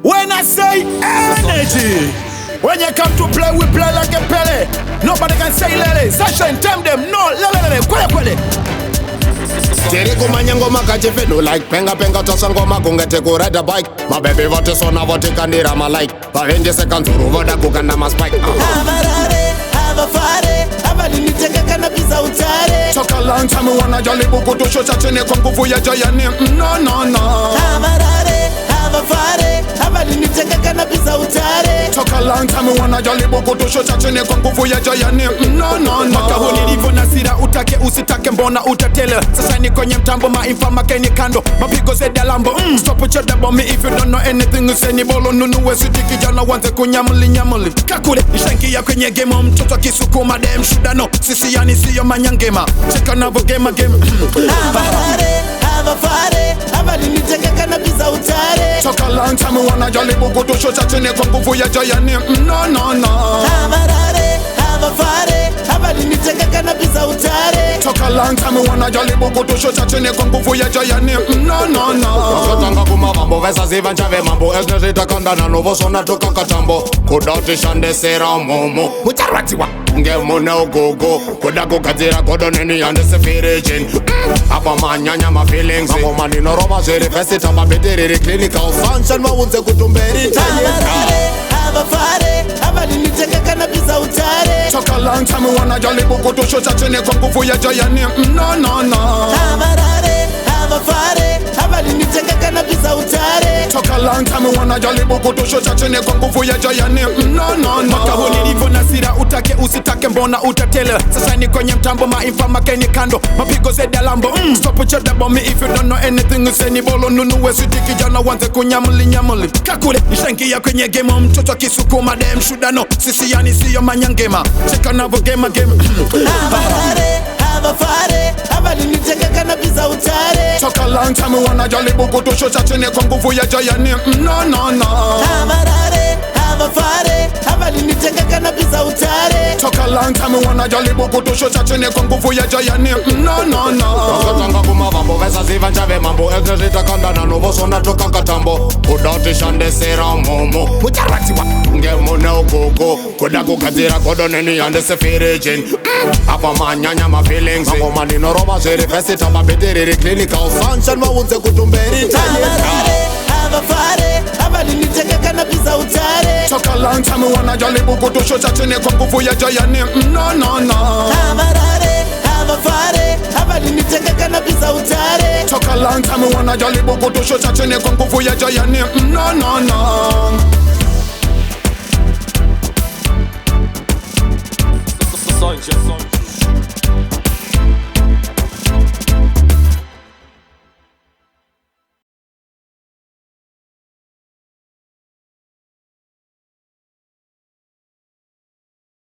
When I say energy, when you come to play, we play like a Pele. Nobody can say lele. Sunshine, tell them no lele. Kwele. Tiri kumanya ngoma kachifinu like penga tosa ngoma kungete kuride a bike. My baby vote sona vote kandira ma like. Pavenje sekanzuru voda kukanda ma spike. Amarare, avafare, abaliniteka kana pisa utare. Toka long time wana jaribu kutushusha chini kwa nguvu ya Jayani. No. Amarare, avafare, abaliniteka kana pisa utare. Toka long time wana jaribu kutushusha chini kwa nguvu ya Jayani. No. Maka huu nilivyo na sira utake usitake mbona utatele. Sasa ni kwenye mtambo maimfa makeni kando. Mapigo zeda lambo stop with your double me if you don't know anything. Useni bolo nunuwe siti kijana wanze kunyamuli. Kakule nishanki ya kwenye game mtoto kisukuma dem shudano. Sisi yani siyo manyangema. Cheka navo game. Amarare, avafare, abaliniteka kana pisa utare. Toka long time wana jaribu kutushusha chini kwa nguvu ya Jayani. No. Amarare, avafare, abaliniteka kana pisa utare. Toka long time wana jaribu kutushusha chini kwa nguvu ya Jayani. No. Wakatanga kumavambo vesa ziva nchave mambo. Esne zitakanda na novo sona toka katambo. Kudatisha ndesera momo Mutarwatiwa nge mune ugogo. Kuda kukazira kodo nini yande sefirijin. Apa manyanya ma feelings. Mango manino roma ziri festi tamba bitiriri clinical sunshine wawunze kutumberi. Amarare, avafare, abaliniteka kana pisa utare. Toka long time wana jaribu kutushusha chini kwa nguvu ya Jayani. No. Amarare, avafare, abaliniteka kana pisa utare. Toka long time wana jaribu kutushusha chini kwa nguvu ya Jayani. No. Maka huu nilivyo na sira utake usitake mbona utatele. Sasa ni kwenye mtambo maimfa makeni kando. Mapigo zeda lambo stop with your double me if you don't know anything. Useni bolo nunuwe siti kijana wanze kunyamuli. Kakule nishanki ya kwenye game mtoto kisukuma dem shudano. Sisi yani siyo manyangema. Cheka navo game. Amarare, avafare, abaliniteka kana pisa utare. Toka long time wana jaribu kutushusha chini kwa nguvu ya Jayani. No. Amarare, avafare, abaliniteka kana pisa utare. Toka long time wana jaribu kutushusha chini kwa nguvu ya Jayani. No. Wakatanga kumavambo vesa ziva nchave mambo. Esne zitakanda na novo sona toka katambo. Kudatisha ndesera momo Mutarwatiwa nge mune ugogo. Kuda kukazira kodo nini yande sefirijin. Apa manyanya ma feelings. Mango manino roma ziri festi tamba bitiriri clinical sunshine wawunze kutumberi. Amarare, avafare, abaliniteka kana pisa utare. Toka long time wana jaribu kutushusha chini kwa nguvu ya Jayani. No. Amarare, avafare, abaliniteka kana pisa utare. Toka long time wana jaribu kutushusha chini kwa nguvu ya Jayani. No. Sunshine.